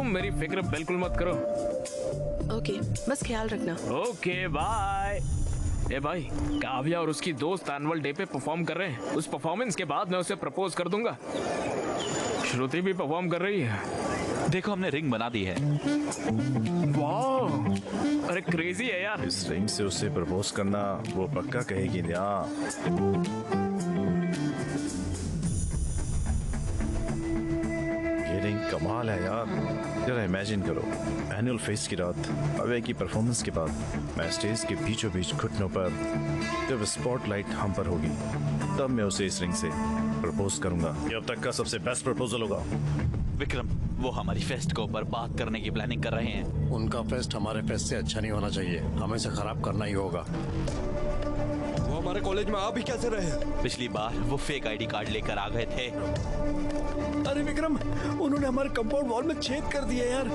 तुम मेरी फिक्र बिल्कुल मत करो। ओके, बस ख्याल रखना। Okay bye. ए भाई, काव्या और उसकी दोस्त एनुअल डे पे परफॉर्म कर रहे हैं। उस परफॉर्मेंस के बाद मैं उसे प्रपोज कर दूंगा। श्रुति भी परफॉर्म कर रही है। देखो, हमने रिंग बना दी है। वाह, अरे क्रेजी है यार। इस रिंग से उसे प्रपोज करना वो पक्का कहेगी ना। ये रिंग कमाल है यार। जरा इमेजिन करो, एनुअल फेस्ट की रात, अवे की परफॉर्मेंस के बाद मैं स्टेज के बीचों बीच घुटनों पर, जब स्पॉटलाइट हम पर होगी, तब मैं उसे इस रिंग से प्रपोज करूंगा। ये अब तक का सबसे बेस्ट प्रपोजल होगा। विक्रम, वो हमारी फेस्ट को बर्बाद करने की प्लानिंग कर रहे हैं। उनका फेस्ट हमारे फेस्ट से अच्छा नहीं होना चाहिए, हमें इसे खराब करना ही होगा। वो हमारे कॉलेज में आ भी कैसे रहे? पिछली बार वो फेक आईडी कार्ड लेकर आ गए थे। अरे विक्रम, उन्होंने हमारे कंपाउंड वॉल में छेद कर दिए यार।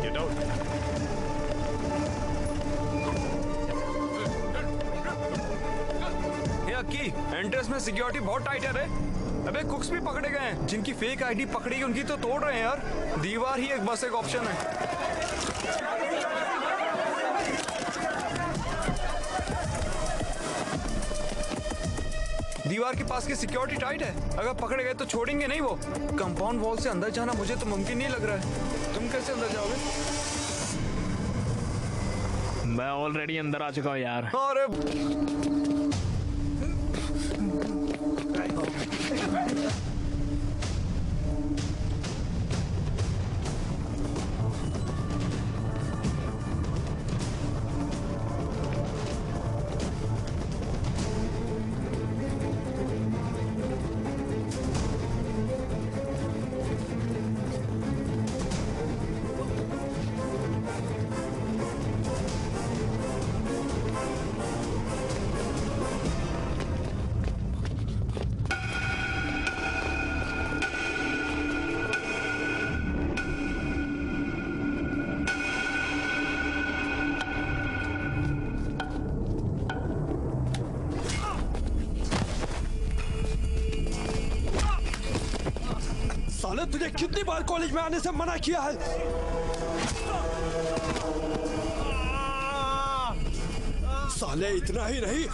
Get out. की एंट्रेंस में सिक्योरिटी बहुत टाइट है रे। अबे कुक्स भी पकड़े गए हैं। जिनकी फेक आईडी पकड़ी उनकी तो तोड़ रहे हैं यार। दीवार ही बस एक ऑप्शन है। दीवार के पास की सिक्योरिटी टाइट है। अगर पकड़े गए तो छोड़ेंगे नहीं वो। कंपाउंड वॉल से अंदर जाना मुझे तो मुमकिन नहीं लग रहा है। तुम कैसे अंदर जाओगे? मैं ऑलरेडी अंदर आ चुका हूँ यार। अरे साले, तुझे कितनी बार कॉलेज में आने से मना किया है? साले, इतना ही नहीं,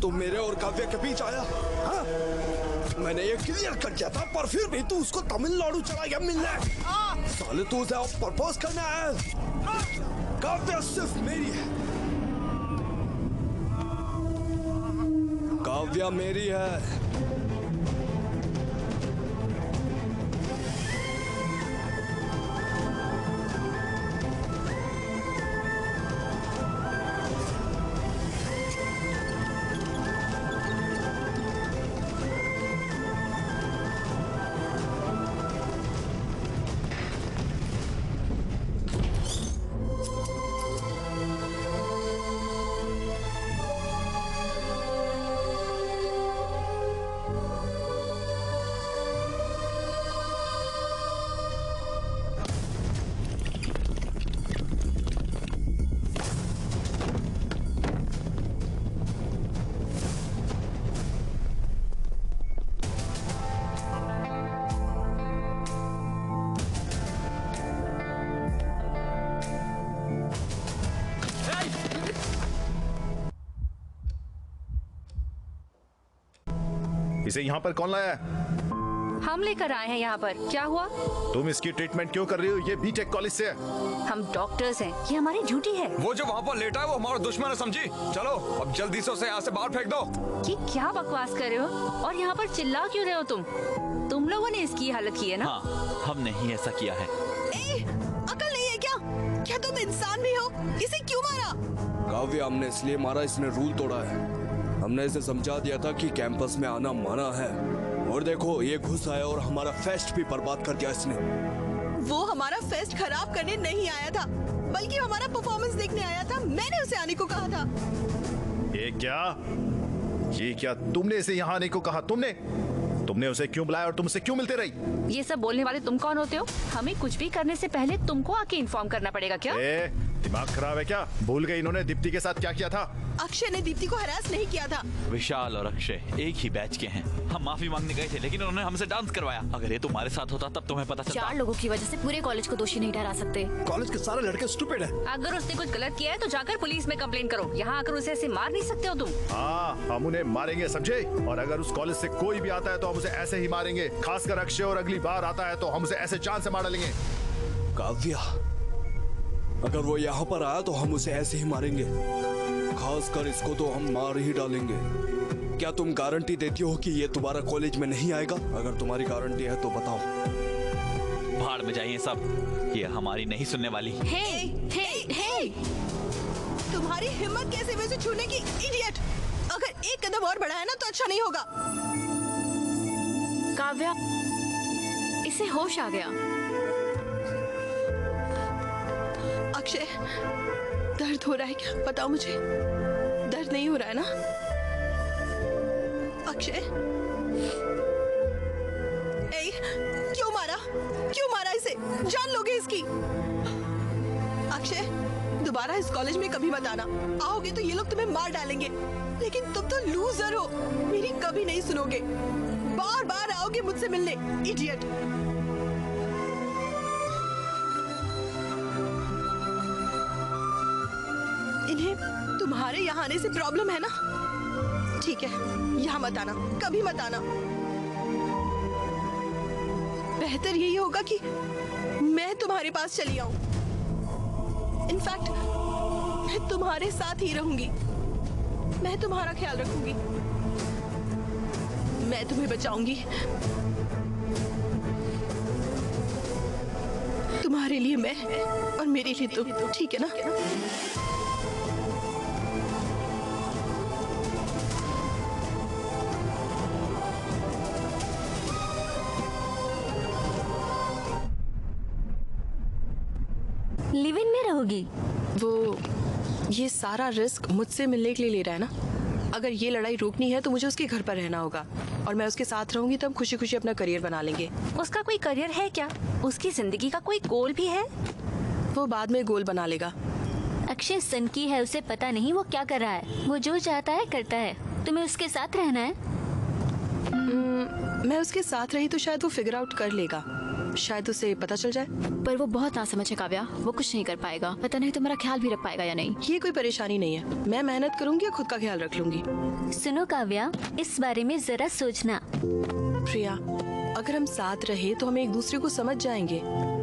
तू मेरे और काव्या के बीच आया। हाँ? मैंने ये क्लियर कर दिया था, पर फिर भी तू उसको तमिलनाडु चला गया मिलने। साले, तू उसे प्रपोज करने आया। काव्या सिर्फ मेरी है। काव्या मेरी है। इसे यहाँ पर कौन लाया है? हम लेकर आए हैं यहाँ पर। क्या हुआ? तुम इसकी ट्रीटमेंट क्यों कर रही हो? ये बीटेक कॉलेज से है। हम डॉक्टर्स हैं, ये हमारी ड्यूटी है। वो जो वहाँ पर लेटा है वो हमारा दुश्मन है, समझी? चलो अब जल्दी से उसे यहाँ से बाहर फेंक दो। ये क्या बकवास कर रहे हो? और यहाँ पर चिल्ला क्यों रहे हो तुम लोगों ने इसकी हालत की है ना? हाँ, हमने ही ऐसा किया है। अकल नहीं है क्या? क्या तुम इंसान भी हो? इसे क्यों मारा? काव्या, हमने इसलिए मारा, इसने रूल तोड़ा है। हमने इसे समझा दिया था कि कैंपस में आना मना है, और देखो ये घुस आया और हमारा फेस्ट भी बर्बाद कर दिया इसने। वो हमारा फेस्ट खराब करने नहीं आया था, बल्कि हमारा परफॉर्मेंस देखने आया था। मैंने उसे आने को कहा था। ये क्या तुमने इसे यहाँ आने को कहा? तुमने उसे क्यों बुलाया और तुम उससे क्यों मिलते रही? ये सब बोलने वाले तुम कौन होते हो? हमें कुछ भी करने से पहले तुमको आके इन्फॉर्म करना पड़ेगा क्या? दिमाग खराब है क्या? भूल गई इन्होंने दीप्ति के साथ क्या किया था? अक्षय ने दीप्ति को हरास नहीं किया था। विशाल और अक्षय एक ही बैच के हैं। हम माफी मांगने गए थे लेकिन उन्होंने हमसे डांस करवाया। अगर ये तुम्हारे साथ होता तब तुम्हें पता चलता। 4 लोगों की वजह से पूरे कॉलेज को दोषी नहीं ठहरा सकते। कॉलेज के सारे लड़के स्टूपिड हैं। अगर उसने कुछ गलत किया है तो जाकर पुलिस में कंप्लेन करो। यहाँ आकर उसे ऐसे मार नहीं सकते हो तुम। हाँ, हम उन्हें मारेंगे, समझे? और अगर उस कॉलेज से कोई भी आता है तो हम उसे ऐसे ही मारेंगे। खासकर अक्षय, और अगली बार आता है तो हम उसे ऐसे जान से मार डालेंगे। काव्या, अगर वो यहाँ पर आया तो हम उसे ऐसे ही मारेंगे। खासकर इसको तो हम मार ही डालेंगे। क्या तुम गारंटी देती हो कि ये दोबारा कॉलेज में नहीं आएगा? अगर तुम्हारी गारंटी है तो बताओ। भाड़ में जाइए सब, ये हमारी नहीं सुनने वाली। हे, हे, हे। तुम्हारी हिम्मत कैसे वैसे छूने की, इडियट! अगर एक कदम और बढ़ाया ना तो अच्छा नहीं होगा। काव्या, इसे होश आ गया। अक्षय, दर्द हो रहा है क्या? बताओ मुझे, दर्द नहीं हो रहा है ना? अक्षय, ए, क्यों मारा? क्यों मारा इसे? जान लोगे इसकी। अक्षय, दोबारा इस कॉलेज में कभी मत आना। आओगे तो ये लोग तुम्हें मार डालेंगे। लेकिन तुम तो लूजर हो, मेरी कभी नहीं सुनोगे। बार बार आओगे मुझसे मिलने, इडियट। इन्हें तुम्हारे यहाँ आने से प्रॉब्लम है ना? ठीक है, यहाँ मत आना, कभी मत आना। बेहतर यही होगा कि मैं तुम्हारे पास चली आऊं। इनफैक्ट मैं तुम्हारे साथ ही रहूंगी। मैं तुम्हारा ख्याल रखूंगी। मैं तुम्हें बचाऊंगी। तुम्हारे लिए मैं और मेरे लिए तुम, ठीक है ना? लिव इन में रहोगी? वो ये सारा रिस्क मुझसे मिलने के लिए ले रहा है ना? अगर ये लड़ाई रोकनी है तो मुझे उसके घर पर रहना होगा और मैं उसके साथ रहूंगी, तब खुशी खुशी अपना करियर बना लेंगे। उसका कोई करियर है क्या? उसकी जिंदगी का कोई गोल भी है? वो बाद में गोल बना लेगा। अक्षय सनकी है, उसे पता नहीं वो क्या कर रहा है। वो जो चाहता है करता है। तुम्हें उसके साथ रहना है। मैं उसके साथ रही तो शायद वो फिगर आउट कर लेगा। शायद उसे पता चल जाए। पर वो बहुत नासमझ है काव्या, वो कुछ नहीं कर पाएगा। पता नहीं तुम्हारा ख्याल भी रख पाएगा या नहीं। ये कोई परेशानी नहीं है। मैं मेहनत करूंगी और खुद का ख्याल रख लूंगी। सुनो काव्या, इस बारे में जरा सोचना। प्रिया, अगर हम साथ रहे तो हम एक दूसरे को समझ जाएंगे।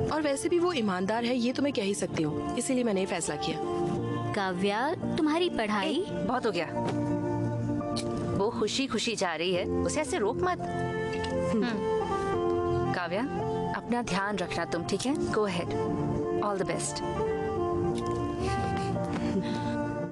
और वैसे भी वो ईमानदार है, ये तो मैं कह ही सकती हूँ। इसीलिए मैंने ये फैसला किया। काव्या, तुम्हारी पढ़ाई बहुत हो गया। वो खुशी खुशी जा रही है, उसे ऐसे रोक मत। काव्या, अपना ध्यान रखना तुम, ठीक है? Go ahead. All the best.